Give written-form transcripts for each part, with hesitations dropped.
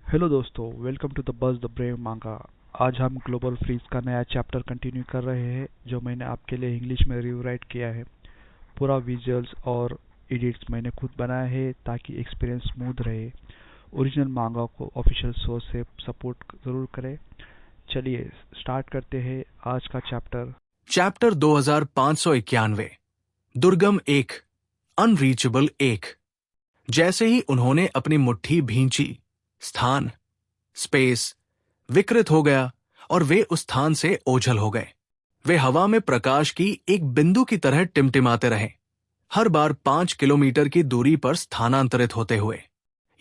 Hello दोस्तों, welcome to the buzz the brave मांगा। आज हम ग्लोबल फ्रीज का नया चैप्टर कंटिन्यू कर रहे हैं जो मैंने आपके लिए इंग्लिश में रिवराइट किया है। पूरा विजुअल्स और एडिट्स मैंने खुद बनाया है ताकि एक्सपीरियंस स्मूथ रहे। ओरिजिनल मांगा को ऑफिशियल सोर्स से सपोर्ट जरूर करें। चलिए स्टार्ट करते हैं आज का चैप्टर। चैप्टर 2591 दुर्गम एक, अनरीचेबल एक। जैसे ही उन्होंने अपनी मुट्ठी भींची, स्थान, स्पेस विकृत हो गया और वे उस स्थान से ओझल हो गए। वे हवा में प्रकाश की एक बिंदु की तरह टिमटिमाते रहे, हर बार 5 किलोमीटर की दूरी पर स्थानांतरित होते हुए।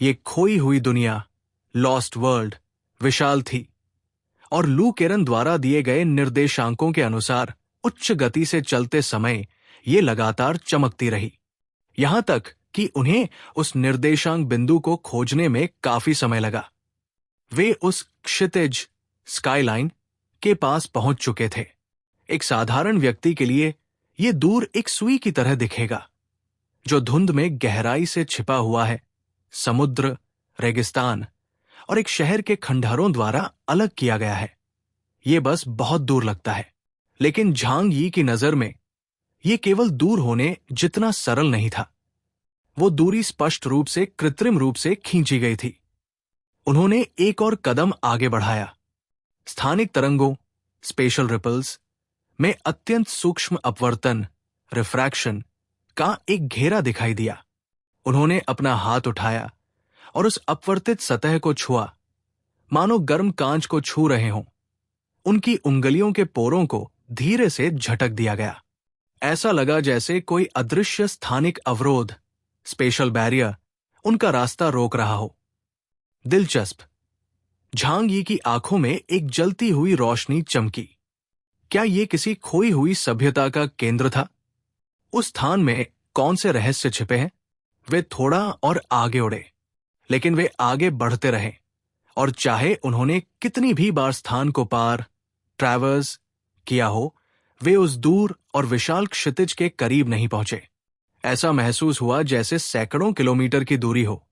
ये खोई हुई दुनिया, लॉस्ट वर्ल्ड, विशाल थी और लू केरन द्वारा दिए गए निर्देशांकों के अनुसार उच्च गति से चलते समय ये लगातार चमकती रही, यहां तक कि उन्हें उस निर्देशांक बिंदु को खोजने में काफी समय लगा। वे उस क्षितिज स्काईलाइन के पास पहुंच चुके थे। एक साधारण व्यक्ति के लिए ये दूर एक सुई की तरह दिखेगा जो धुंध में गहराई से छिपा हुआ है। समुद्र, रेगिस्तान और एक शहर के खंडहरों द्वारा अलग किया गया है। ये बस बहुत दूर लगता है, लेकिन झांग यी की नजर में ये केवल दूर होने जितना सरल नहीं था। वो दूरी स्पष्ट रूप से कृत्रिम रूप से खींची गई थी। उन्होंने एक और कदम आगे बढ़ाया। स्थानिक तरंगों, स्पेशल रिपल्स में अत्यंत सूक्ष्म अपवर्तन, रिफ्रैक्शन का एक घेरा दिखाई दिया। उन्होंने अपना हाथ उठाया और उस अपवर्तित सतह को छुआ, मानो गर्म कांच को छू रहे हों। उनकी उंगलियों के पोरों को धीरे से झटक दिया गया। ऐसा लगा जैसे कोई अदृश्य स्थानिक अवरोध, स्पेशल बैरियर, उनका रास्ता रोक रहा हो। दिलचस्प। झांग यी की आंखों में एक जलती हुई रोशनी चमकी। क्या ये किसी खोई हुई सभ्यता का केंद्र था? उस स्थान में कौन से रहस्य छिपे हैं? वे थोड़ा और आगे उड़े, लेकिन वे आगे बढ़ते रहे, और चाहे उन्होंने कितनी भी बार स्थान को पार, ट्रैवर्स किया हो, वे उस दूर और विशाल क्षितिज के करीब नहीं पहुंचे। ऐसा महसूस हुआ जैसे सैकड़ों किलोमीटर की दूरी हो,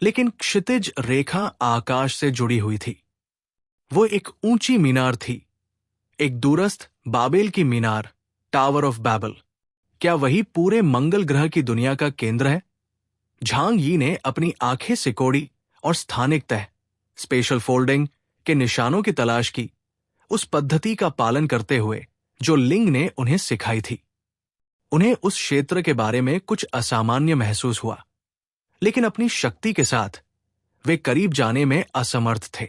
लेकिन क्षितिज रेखा आकाश से जुड़ी हुई थी। वो एक ऊंची मीनार थी, एक दूरस्थ बाबेल की मीनार, टावर ऑफ बैबल। क्या वही पूरे मंगल ग्रह की दुनिया का केंद्र है? झांग यी ने अपनी आंखें सिकोड़ी और स्थानिक तह, स्पेशल फोल्डिंग के निशानों की तलाश की, उस पद्धति का पालन करते हुए जो लिंग ने उन्हें सिखाई थी। उन्हें उस क्षेत्र के बारे में कुछ असामान्य महसूस हुआ, लेकिन अपनी शक्ति के साथ वे करीब जाने में असमर्थ थे।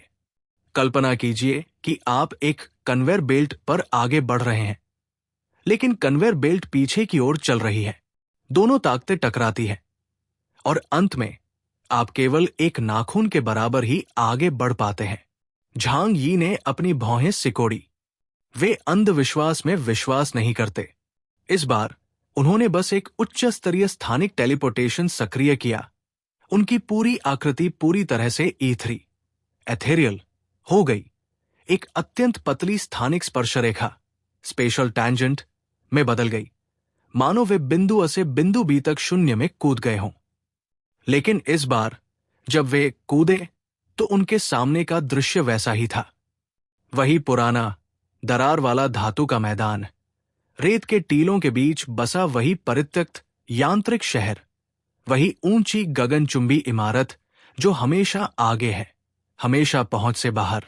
कल्पना कीजिए कि आप एक कन्वेयर बेल्ट पर आगे बढ़ रहे हैं, लेकिन कन्वेयर बेल्ट पीछे की ओर चल रही है। दोनों ताकतें टकराती हैं और अंत में आप केवल एक नाखून के बराबर ही आगे बढ़ पाते हैं। झांग यी ने अपनी भौहें सिकोड़ी। वे अंधविश्वास में विश्वास नहीं करते। इस बार उन्होंने बस एक उच्च स्तरीय स्थानिक टेलीपोर्टेशन सक्रिय किया। उनकी पूरी आकृति पूरी तरह से ईथरी, एथेरियल हो गई। एक अत्यंत पतली स्थानिक स्पर्श रेखा, स्पेशल टैंजेंट, में बदल गई, मानो वे बिंदु A से बिंदु B तक शून्य में कूद गए हों। लेकिन इस बार जब वे कूदे तो उनके सामने का दृश्य वैसा ही था। वही पुराना, दरार वाला धातु का मैदान, रेत के टीलों के बीच बसा वही परित्यक्त यांत्रिक शहर, वही ऊंची गगनचुंबी इमारत जो हमेशा आगे है, हमेशा पहुंच से बाहर।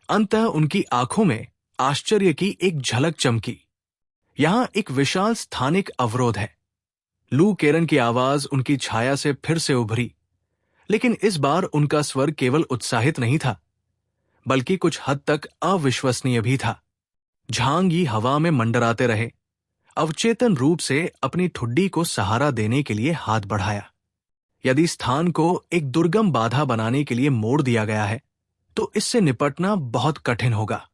अंततः उनकी आंखों में आश्चर्य की एक झलक चमकी। यहां एक विशाल स्थानिक अवरोध है। लू केरन की आवाज उनकी छाया से फिर से उभरी, लेकिन इस बार उनका स्वर केवल उत्साहित नहीं था, बल्कि कुछ हद तक अविश्वसनीय भी था। झांग यी हवा में मंडराते रहे, अवचेतन रूप से अपनी ठुड्डी को सहारा देने के लिए हाथ बढ़ाया। यदि स्थान को एक दुर्गम बाधा बनाने के लिए मोड़ दिया गया है, तो इससे निपटना बहुत कठिन होगा।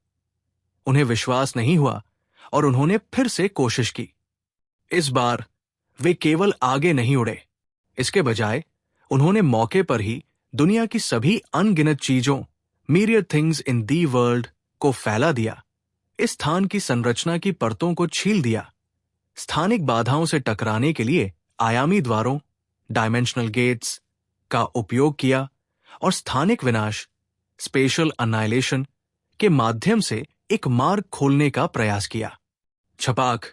उन्हें विश्वास नहीं हुआ और उन्होंने फिर से कोशिश की। इस बार वे केवल आगे नहीं उड़े, इसके बजाय उन्होंने मौके पर ही दुनिया की सभी अनगिनत चीजों, myriad things in the world, को फैला दिया। इस स्थान की संरचना की परतों को छील दिया। स्थानिक बाधाओं से टकराने के लिए आयामी द्वारों, डायमेंशनल गेट्स का उपयोग किया और स्थानिक विनाश, स्पेशल अन्नाइलेशन के माध्यम से एक मार्ग खोलने का प्रयास किया। छपाक,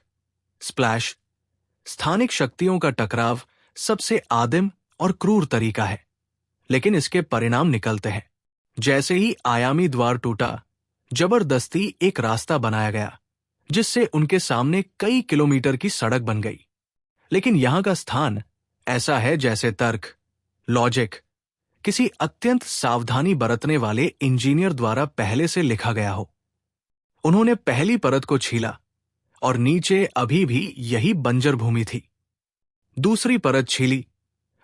स्प्लैश, स्थानिक शक्तियों का टकराव सबसे आदिम और क्रूर तरीका है, लेकिन इसके परिणाम निकलते हैं। जैसे ही आयामी द्वार टूटा, जबरदस्ती एक रास्ता बनाया गया जिससे उनके सामने कई किलोमीटर की सड़क बन गई। लेकिन यहां का स्थान ऐसा है जैसे तर्क, लॉजिक किसी अत्यंत सावधानी बरतने वाले इंजीनियर द्वारा पहले से लिखा गया हो। उन्होंने पहली परत को छीला और नीचे अभी भी यही बंजर भूमि थी। दूसरी परत छीली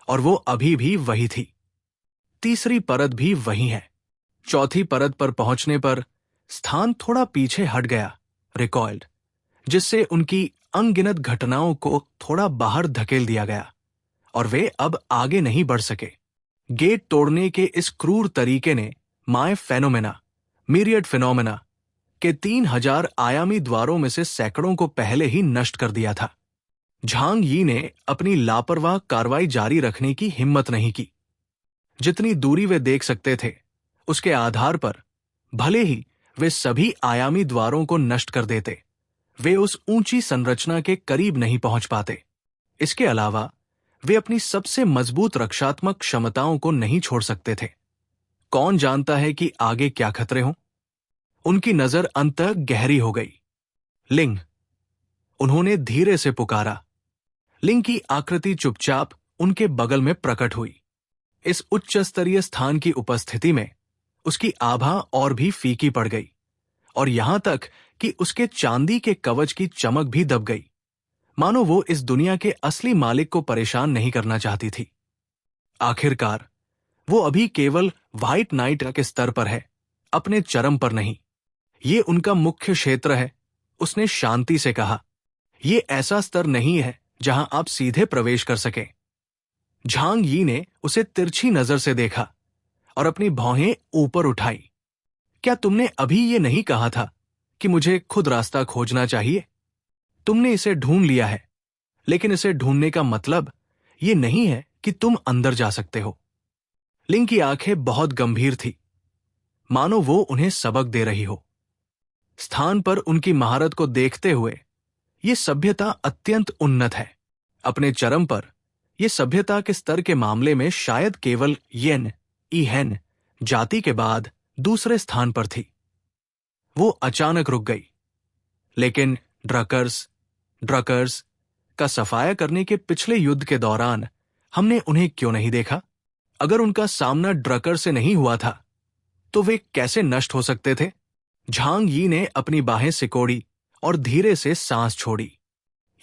और वो अभी भी वही थी। तीसरी परत भी वही है। चौथी परत पर पहुंचने पर स्थान थोड़ा पीछे हट गया, रिकॉइल्ड, जिससे उनकी अनगिनत घटनाओं को थोड़ा बाहर धकेल दिया गया और वे अब आगे नहीं बढ़ सके। गेट तोड़ने के इस क्रूर तरीके ने माय फेनोमेना, मिरियड फिनोमेना के 3000 आयामी द्वारों में से सैकड़ों को पहले ही नष्ट कर दिया था। झांग यी ने अपनी लापरवाह कार्रवाई जारी रखने की हिम्मत नहीं की। जितनी दूरी वे देख सकते थे, उसके आधार पर भले ही वे सभी आयामी द्वारों को नष्ट कर देते, वे उस ऊंची संरचना के करीब नहीं पहुंच पाते। इसके अलावा वे अपनी सबसे मजबूत रक्षात्मक क्षमताओं को नहीं छोड़ सकते थे। कौन जानता है कि आगे क्या खतरे हों? उनकी नजर अंततः गहरी हो गई। लिंग, उन्होंने धीरे से पुकारा। लिंग की आकृति चुपचाप उनके बगल में प्रकट हुई। इस उच्च स्तरीय स्थान की उपस्थिति में उसकी आभा और भी फीकी पड़ गई और यहां तक कि उसके चांदी के कवच की चमक भी दब गई, मानो वो इस दुनिया के असली मालिक को परेशान नहीं करना चाहती थी। आखिरकार वो अभी केवल व्हाइट नाइट के स्तर पर है, अपने चरम पर नहीं। ये उनका मुख्य क्षेत्र है, उसने शांति से कहा। ये ऐसा स्तर नहीं है जहां आप सीधे प्रवेश कर सकें। झांग यी ने उसे तिरछी नजर से देखा और अपनी भौहें ऊपर उठाई। क्या तुमने अभी ये नहीं कहा था कि मुझे खुद रास्ता खोजना चाहिए? तुमने इसे ढूंढ लिया है, लेकिन इसे ढूंढने का मतलब ये नहीं है कि तुम अंदर जा सकते हो। लिंग की आंखें बहुत गंभीर थी, मानो वो उन्हें सबक दे रही हो। स्थान पर उनकी महारत को देखते हुए ये सभ्यता अत्यंत उन्नत है। अपने चरम पर यह सभ्यता के स्तर के मामले में शायद केवल येन, ईहेन जाति के बाद दूसरे स्थान पर थी। वो अचानक रुक गई। लेकिन ड्रकर्स का सफाया करने के पिछले युद्ध के दौरान हमने उन्हें क्यों नहीं देखा? अगर उनका सामना ड्रकर से नहीं हुआ था तो वे कैसे नष्ट हो सकते थे? झांग यी ने अपनी बाहें सिकोड़ी और धीरे से सांस छोड़ी।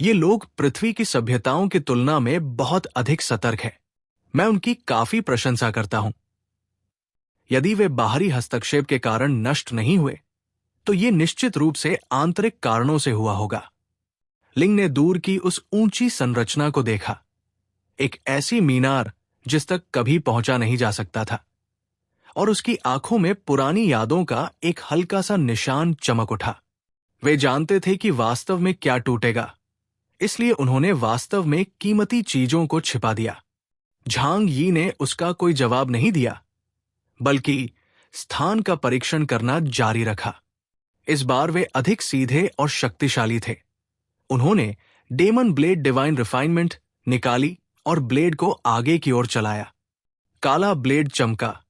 ये लोग पृथ्वी की सभ्यताओं की तुलना में बहुत अधिक सतर्क हैं। मैं उनकी काफी प्रशंसा करता हूं। यदि वे बाहरी हस्तक्षेप के कारण नष्ट नहीं हुए तो ये निश्चित रूप से आंतरिक कारणों से हुआ होगा। लिंग ने दूर की उस ऊंची संरचना को देखा, एक ऐसी मीनार जिस तक कभी पहुंचा नहीं जा सकता था, और उसकी आंखों में पुरानी यादों का एक हल्का सा निशान चमक उठा। वे जानते थे कि वास्तव में क्या टूटेगा, इसलिए उन्होंने वास्तव में कीमती चीजों को छिपा दिया। झांग यी ने उसका कोई जवाब नहीं दिया, बल्कि स्थान का परीक्षण करना जारी रखा। इस बार वे अधिक सीधे और शक्तिशाली थे। उन्होंने डेमन ब्लेड डिवाइन रिफाइनमेंट निकाली और ब्लेड को आगे की ओर चलाया। काला ब्लेड चमका,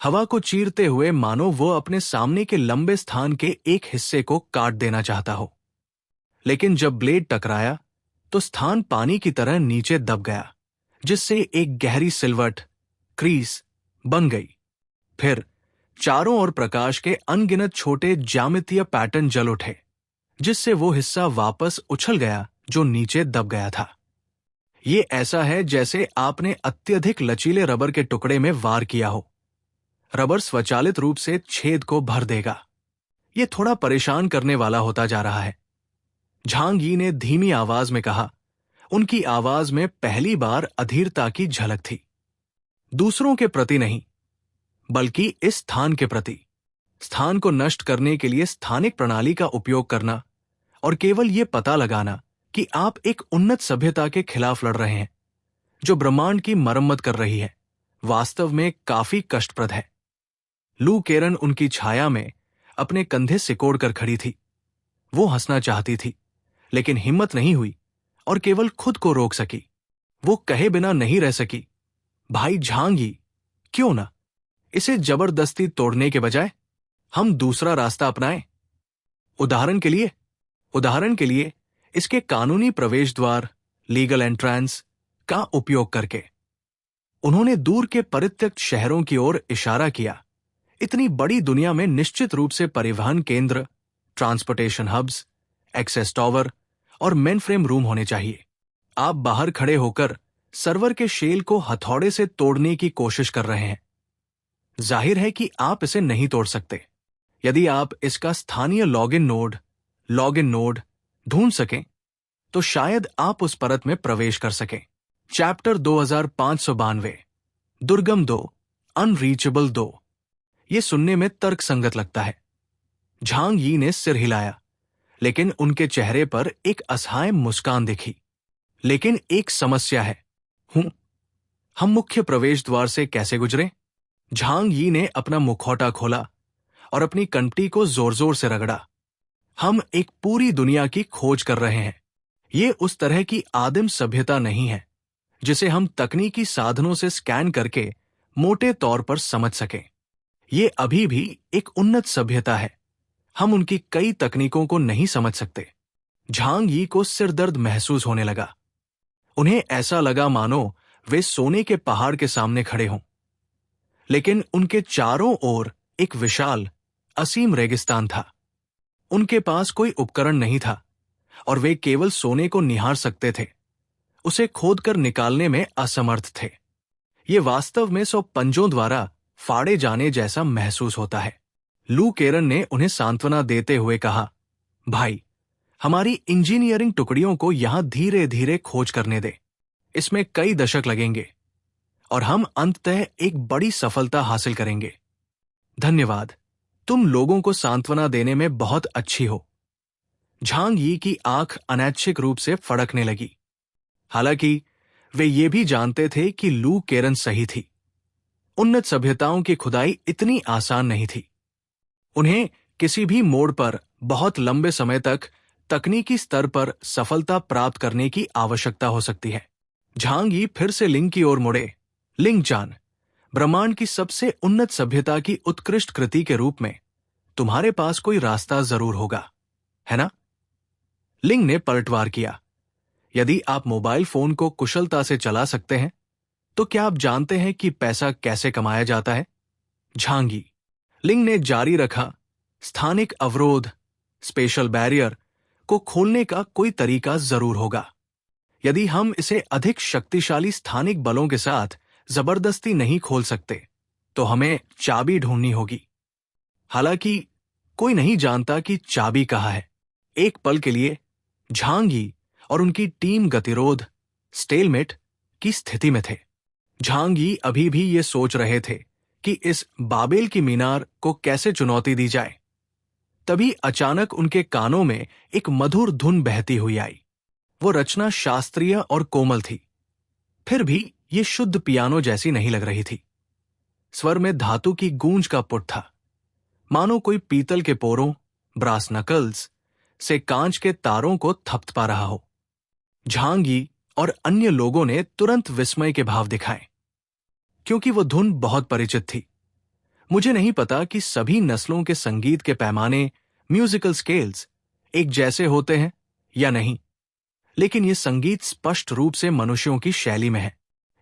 हवा को चीरते हुए, मानो वो अपने सामने के लंबे स्थान के एक हिस्से को काट देना चाहता हो। लेकिन जब ब्लेड टकराया तो स्थान पानी की तरह नीचे दब गया, जिससे एक गहरी सिलवट, क्रीज बन गई। फिर चारों ओर प्रकाश के अनगिनत छोटे ज्यामितीय पैटर्न जल उठे, जिससे वो हिस्सा वापस उछल गया जो नीचे दब गया था। ये ऐसा है जैसे आपने अत्यधिक लचीले रबर के टुकड़े में वार किया हो। रबर स्वचालित रूप से छेद को भर देगा। ये थोड़ा परेशान करने वाला होता जा रहा है, झांग यी ने धीमी आवाज में कहा। उनकी आवाज में पहली बार अधीरता की झलक थी। दूसरों के प्रति नहीं, बल्कि इस स्थान के प्रति। स्थान को नष्ट करने के लिए स्थानिक प्रणाली का उपयोग करना और केवल यह पता लगाना कि आप एक उन्नत सभ्यता के खिलाफ लड़ रहे हैं जो ब्रह्मांड की मरम्मत कर रही है, वास्तव में काफी कष्टप्रद है। लू केरन उनकी छाया में अपने कंधे सिकोड़ कर खड़ी थी। वो हंसना चाहती थी, लेकिन हिम्मत नहीं हुई और केवल खुद को रोक सकी। वो कहे बिना नहीं रह सकी, भाई झांग यी, क्यों ना इसे जबरदस्ती तोड़ने के बजाय हम दूसरा रास्ता अपनाएं। उदाहरण के लिए इसके कानूनी प्रवेश द्वार, लीगल एंट्रेंस का उपयोग करके। उन्होंने दूर के परित्यक्त शहरों की ओर इशारा किया। इतनी बड़ी दुनिया में निश्चित रूप से परिवहन केंद्र, ट्रांसपोर्टेशन हब्स, एक्सेस टावर और मेनफ्रेम रूम होने चाहिए। आप बाहर खड़े होकर सर्वर के शेल को हथौड़े से तोड़ने की कोशिश कर रहे हैं। जाहिर है कि आप इसे नहीं तोड़ सकते। यदि आप इसका स्थानीय लॉगिन नोड ढूंढ सकें, तो शायद आप उस परत में प्रवेश कर सकें। चैप्टर 2592, दुर्गम 2, अनरीचेबल 2। ये सुनने में तर्कसंगत लगता है। झांग यी ने सिर हिलाया, लेकिन उनके चेहरे पर एक असहाय मुस्कान दिखी। लेकिन एक समस्या है। हम मुख्य प्रवेश द्वार से कैसे गुजरें? झांग यी ने अपना मुखौटा खोला और अपनी कंठी को जोर जोर से रगड़ा। हम एक पूरी दुनिया की खोज कर रहे हैं। ये उस तरह की आदिम सभ्यता नहीं है जिसे हम तकनीकी साधनों से स्कैन करके मोटे तौर पर समझ सकें। ये अभी भी एक उन्नत सभ्यता है। हम उनकी कई तकनीकों को नहीं समझ सकते। झांग यी को सिरदर्द महसूस होने लगा। उन्हें ऐसा लगा मानो वे सोने के पहाड़ के सामने खड़े हों, लेकिन उनके चारों ओर एक विशाल, असीम रेगिस्तान था। उनके पास कोई उपकरण नहीं था और वे केवल सोने को निहार सकते थे। उसे खोदकर निकालने में असमर्थ थे। ये वास्तव में 100 पंजों द्वारा फाड़े जाने जैसा महसूस होता है। लू केरन ने उन्हें सांत्वना देते हुए कहा, भाई, हमारी इंजीनियरिंग टुकड़ियों को यहां धीरे धीरे खोज करने दे। इसमें कई दशक लगेंगे और हम अंततः एक बड़ी सफलता हासिल करेंगे। धन्यवाद, तुम लोगों को सांत्वना देने में बहुत अच्छी हो। झांग यी की आंख अनैच्छिक रूप से फड़कने लगी। हालांकि वे ये भी जानते थे कि लू केरन सही थी। उन्नत सभ्यताओं की खुदाई इतनी आसान नहीं थी। उन्हें किसी भी मोड़ पर बहुत लंबे समय तक तकनीकी स्तर पर सफलता प्राप्त करने की आवश्यकता हो सकती है। झांग यी फिर से लिंग की ओर मुड़े। लिंगचान, ब्रह्मांड की सबसे उन्नत सभ्यता की उत्कृष्ट कृति के रूप में तुम्हारे पास कोई रास्ता जरूर होगा, है ना? लिंग ने पलटवार किया। यदि आप मोबाइल फोन को कुशलता से चला सकते हैं, तो क्या आप जानते हैं कि पैसा कैसे कमाया जाता है? झांग यी, लिंग ने जारी रखा, स्थानिक अवरोध, स्पेशल बैरियर को खोलने का कोई तरीका जरूर होगा। यदि हम इसे अधिक शक्तिशाली स्थानिक बलों के साथ जबरदस्ती नहीं खोल सकते, तो हमें चाबी ढूंढनी होगी। हालांकि कोई नहीं जानता कि चाबी कहाँ है। एक पल के लिए झांग यी और उनकी टीम गतिरोध, स्टेलमेट की स्थिति में थे। झांग यी अभी भी ये सोच रहे थे कि इस बाबेल की मीनार को कैसे चुनौती दी जाए। तभी अचानक उनके कानों में एक मधुर धुन बहती हुई आई। वो रचना शास्त्रीय और कोमल थी, फिर भी ये शुद्ध पियानो जैसी नहीं लग रही थी। स्वर में धातु की गूंज का पुट था, मानो कोई पीतल के पोरों, ब्रास नकल्स से कांच के तारों को थपथपा रहा हो। झांग यी और अन्य लोगों ने तुरंत विस्मय के भाव दिखाए, क्योंकि वो धुन बहुत परिचित थी। मुझे नहीं पता कि सभी नस्लों के संगीत के पैमाने, म्यूजिकल स्केल्स, एक जैसे होते हैं या नहीं, लेकिन यह संगीत स्पष्ट रूप से मनुष्यों की शैली में है।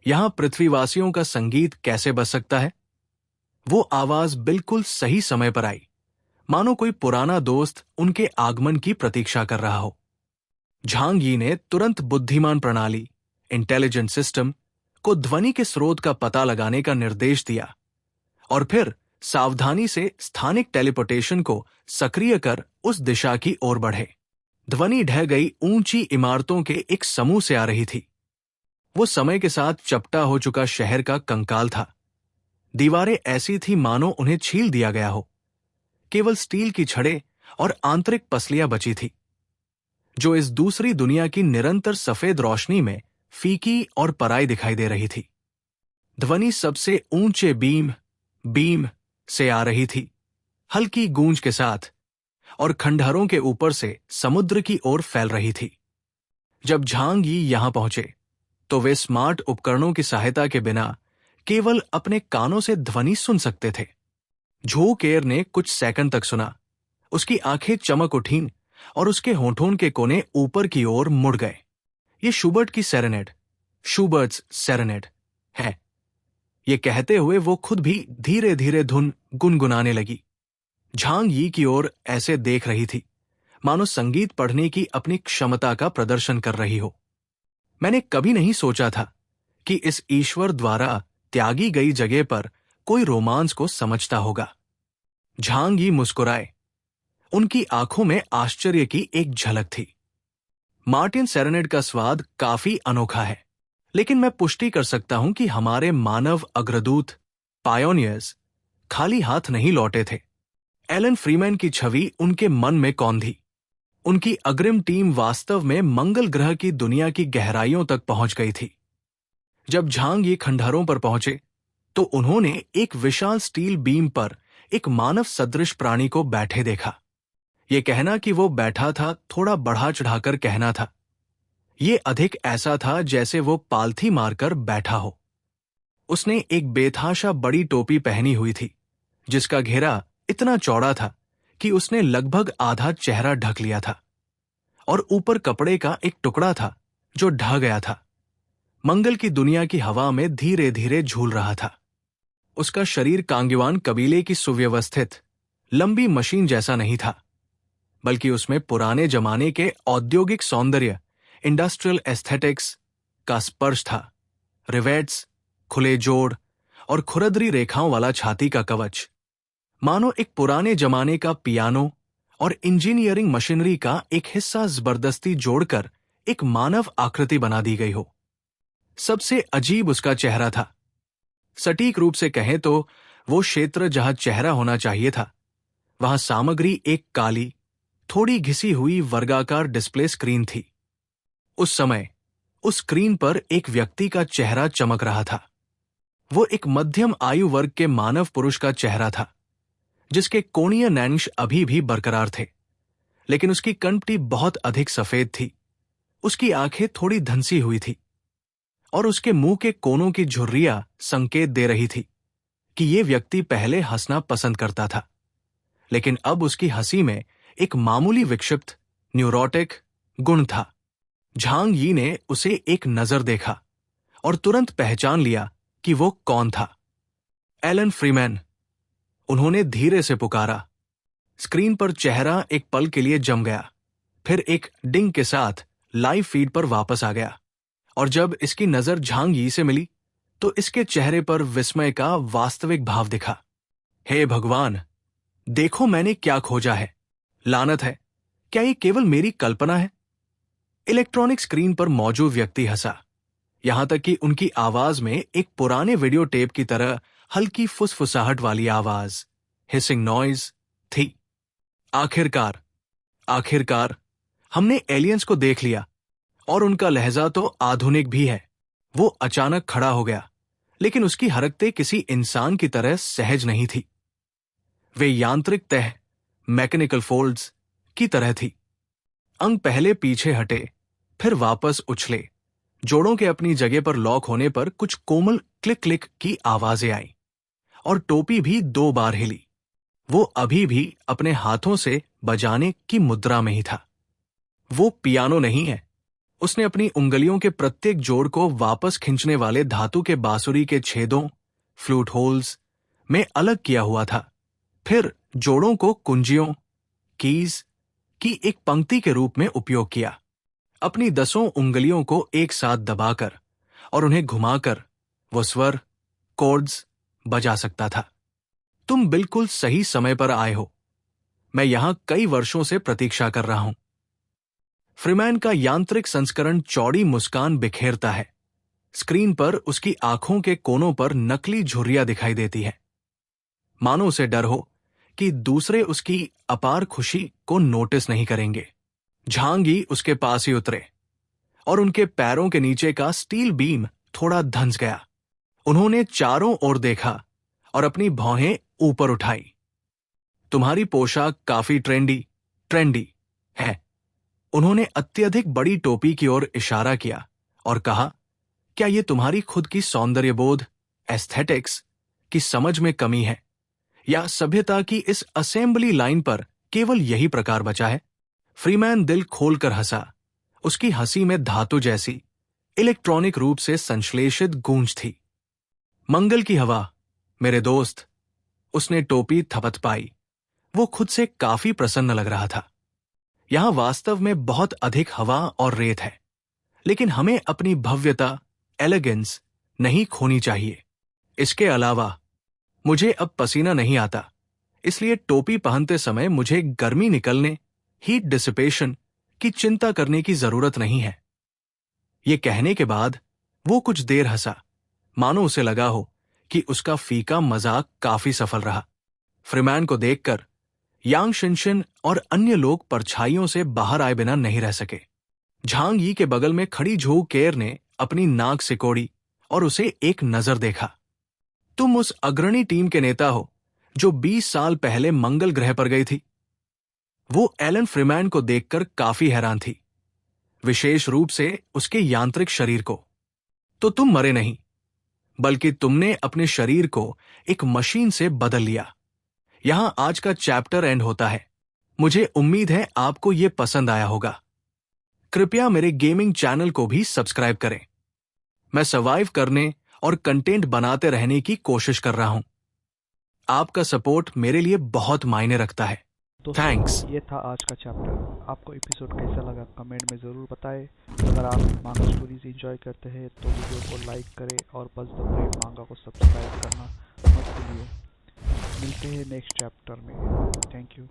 यहां पृथ्वीवासियों का संगीत कैसे बच सकता है? वो आवाज बिल्कुल सही समय पर आई, मानो कोई पुराना दोस्त उनके आगमन की प्रतीक्षा कर रहा हो। झांग यी ने तुरंत बुद्धिमान प्रणाली, इंटेलिजेंट सिस्टम को ध्वनि के स्रोत का पता लगाने का निर्देश दिया और फिर सावधानी से स्थानिक टेलीपोर्टेशन को सक्रिय कर उस दिशा की ओर बढ़े। ध्वनि ढह गई ऊंची इमारतों के एक समूह से आ रही थी। वो समय के साथ चपटा हो चुका शहर का कंकाल था। दीवारें ऐसी थी मानो उन्हें छील दिया गया हो। केवल स्टील की छड़ें और आंतरिक पसलियां बची थी, जो इस दूसरी दुनिया की निरंतर सफेद रोशनी में फीकी और पराई दिखाई दे रही थी। ध्वनि सबसे ऊंचे बीम से आ रही थी, हल्की गूंज के साथ, और खंडहरों के ऊपर से समुद्र की ओर फैल रही थी। जब झांग यी यहां पहुंचे तो वे स्मार्ट उपकरणों की सहायता के बिना केवल अपने कानों से ध्वनि सुन सकते थे। झो केर ने कुछ सेकंड तक सुना। उसकी आंखें चमक उठीं और उसके होठों के कोने ऊपर की ओर मुड़ गए। ये शूबर्ट की सेरेनेड, शूबर्ट्स सेरेनेड है। ये कहते हुए वो खुद भी धीरे धीरे धुन गुनगुनाने लगी। झांग यी की ओर ऐसे देख रही थी मानो संगीत पढ़ने की अपनी क्षमता का प्रदर्शन कर रही हो। मैंने कभी नहीं सोचा था कि इस ईश्वर द्वारा त्यागी गई जगह पर कोई रोमांस को समझता होगा। झांग यी मुस्कुराए। उनकी आंखों में आश्चर्य की एक झलक थी। मार्टिन सेरेनेड का स्वाद काफी अनोखा है, लेकिन मैं पुष्टि कर सकता हूं कि हमारे मानव अग्रदूत पायोनियर्स खाली हाथ नहीं लौटे थे। एलन फ्रीमैन की छवि उनके मन में कौंधी। उनकी अग्रिम टीम वास्तव में मंगल ग्रह की दुनिया की गहराइयों तक पहुंच गई थी। जब झांग ये खंडहरों पर पहुंचे तो उन्होंने एक विशाल स्टील बीम पर एक मानव सदृश प्राणी को बैठे देखा। यह कहना कि वो बैठा था थोड़ा बढ़ा चढ़ाकर कहना था। ये अधिक ऐसा था जैसे वो पालथी मारकर बैठा हो। उसने एक बेतहाशा बड़ी टोपी पहनी हुई थी जिसका घेरा इतना चौड़ा था कि उसने लगभग आधा चेहरा ढक लिया था, और ऊपर कपड़े का एक टुकड़ा था जो ढह गया था। मंगल की दुनिया की हवा में धीरे धीरे झूल रहा था। उसका शरीर कांगीवान कबीले की सुव्यवस्थित लंबी मशीन जैसा नहीं था, बल्कि उसमें पुराने जमाने के औद्योगिक सौंदर्य, इंडस्ट्रियल एस्थेटिक्स का स्पर्श था। रिवेट्स, खुले जोड़ और खुरदरी रेखाओं वाला छाती का कवच, मानो एक पुराने जमाने का पियानो और इंजीनियरिंग मशीनरी का एक हिस्सा जबरदस्ती जोड़कर एक मानव आकृति बना दी गई हो। सबसे अजीब उसका चेहरा था। सटीक रूप से कहें तो वो क्षेत्र जहां चेहरा होना चाहिए था, वहां सामग्री एक काली, थोड़ी घिसी हुई वर्गाकार डिस्प्ले स्क्रीन थी। उस समय उस स्क्रीन पर एक व्यक्ति का चेहरा चमक रहा था। वो एक मध्यम आयु वर्ग के मानव पुरुष का चेहरा था, जिसके कोणीय नैंश अभी भी बरकरार थे, लेकिन उसकी कंठपट्टी बहुत अधिक सफेद थी। उसकी आंखें थोड़ी धंसी हुई थी और उसके मुंह के कोनों की झुर्रियां संकेत दे रही थी कि ये व्यक्ति पहले हंसना पसंद करता था, लेकिन अब उसकी हंसी में एक मामूली विक्षिप्त न्यूरोटिक गुण था। झांग यी ने उसे एक नजर देखा और तुरंत पहचान लिया कि वो कौन था। एलन फ्रीमैन, उन्होंने धीरे से पुकारा। स्क्रीन पर चेहरा एक पल के लिए जम गया, फिर एक डिंग के साथ लाइव फीड पर वापस आ गया, और जब इसकी नजर झांग यी से मिली तो इसके चेहरे पर विस्मय का वास्तविक भाव दिखा। हे भगवान, देखो मैंने क्या खोजा है। लानत है, क्या ये केवल मेरी कल्पना है? इलेक्ट्रॉनिक स्क्रीन पर मौजूद व्यक्ति हंसा, यहां तक कि उनकी आवाज में एक पुराने वीडियो टेप की तरह हल्की फुसफुसाहट वाली आवाज, हिसिंग नॉइज थी। आखिरकार हमने एलियंस को देख लिया, और उनका लहजा तो आधुनिक भी है। वो अचानक खड़ा हो गया, लेकिन उसकी हरकतें किसी इंसान की तरह सहज नहीं थी। वे यांत्रिक तह, मैकेनिकल फोल्ड्स की तरह थी। अंग पहले पीछे हटे, फिर वापस उछले। जोड़ों के अपनी जगह पर लॉक होने पर कुछ कोमल क्लिक क्लिक की आवाजें आईं, और टोपी भी 2 बार हिली। वो अभी भी अपने हाथों से बजाने की मुद्रा में ही था। वो पियानो नहीं है। उसने अपनी उंगलियों के प्रत्येक जोड़ को वापस खींचने वाले धातु के बांसुरी के छेदों, फ्लूट होल्स में अलग किया हुआ था, फिर जोड़ों को कुंजियों, कीज की एक पंक्ति के रूप में उपयोग किया। अपनी 10 उंगलियों को एक साथ दबाकर और उन्हें घुमाकर वो स्वर, कॉर्ड्स बजा सकता था। तुम बिल्कुल सही समय पर आए हो। मैं यहां कई वर्षों से प्रतीक्षा कर रहा हूं। फ्रीमैन का यांत्रिक संस्करण चौड़ी मुस्कान बिखेरता है। स्क्रीन पर उसकी आंखों के कोनों पर नकली झुर्रियां दिखाई देती है, मानो उसे डर हो कि दूसरे उसकी अपार खुशी को नोटिस नहीं करेंगे। झांग यी उसके पास ही उतरे और उनके पैरों के नीचे का स्टील बीम थोड़ा धंस गया उन्होंने चारों ओर देखा और अपनी भौहें ऊपर उठाई। तुम्हारी पोशाक काफी ट्रेंडी है। उन्होंने अत्यधिक बड़ी टोपी की ओर इशारा किया और कहा, क्या ये तुम्हारी खुद की सौंदर्यबोध, एस्थेटिक्स की समझ में कमी है, या सभ्यता की इस असेंबली लाइन पर केवल यही प्रकार बचा है? फ्रीमैन दिल खोलकर हंसा। उसकी हंसी में धातु जैसी इलेक्ट्रॉनिक रूप से संश्लेषित गूंज थी। मंगल की हवा, मेरे दोस्त। उसने टोपी थपथपाई। वो खुद से काफी प्रसन्न लग रहा था। यहां वास्तव में बहुत अधिक हवा और रेत है, लेकिन हमें अपनी भव्यता, एलिगेंस नहीं खोनी चाहिए। इसके अलावा मुझे अब पसीना नहीं आता, इसलिए टोपी पहनते समय मुझे गर्मी निकलने, हीट डिसिपेशन की चिंता करने की जरूरत नहीं है। ये कहने के बाद वो कुछ देर हंसा, मानो उसे लगा हो कि उसका फीका मजाक काफी सफल रहा। फ्रीमैन को देखकर यांग शिनशिन और अन्य लोग परछाइयों से बाहर आए बिना नहीं रह सके। झांग यी के बगल में खड़ी झू केर ने अपनी नाक सिकोड़ी और उसे एक नजर देखा। तुम उस अग्रणी टीम के नेता हो जो 20 साल पहले मंगल ग्रह पर गई थी। वो एलन फ्रीमैन को देखकर काफी हैरान थी, विशेष रूप से उसके यांत्रिक शरीर को। तो तुम मरे नहीं, बल्कि तुमने अपने शरीर को एक मशीन से बदल लिया। यहां आज का चैप्टर एंड होता है। मुझे उम्मीद है आपको यह पसंद आया होगा। कृपया मेरे गेमिंग चैनल को भी सब्सक्राइब करें। मैं सर्वाइव करने और कंटेंट बनाते रहने की कोशिश कर रहा हूं। आपका सपोर्ट मेरे लिए बहुत मायने रखता है। थैंक्स। ये था आज का चैप्टर। आपको एपिसोड कैसा लगा कमेंट में ज़रूर बताएं। अगर आप मांगा स्टोरीज एंजॉय करते हैं तो वीडियो को लाइक करें और बस द ब्रेव मांगा को सब्सक्राइब करना मत भूलिए। मिलते हैं नेक्स्ट चैप्टर में। Thank you.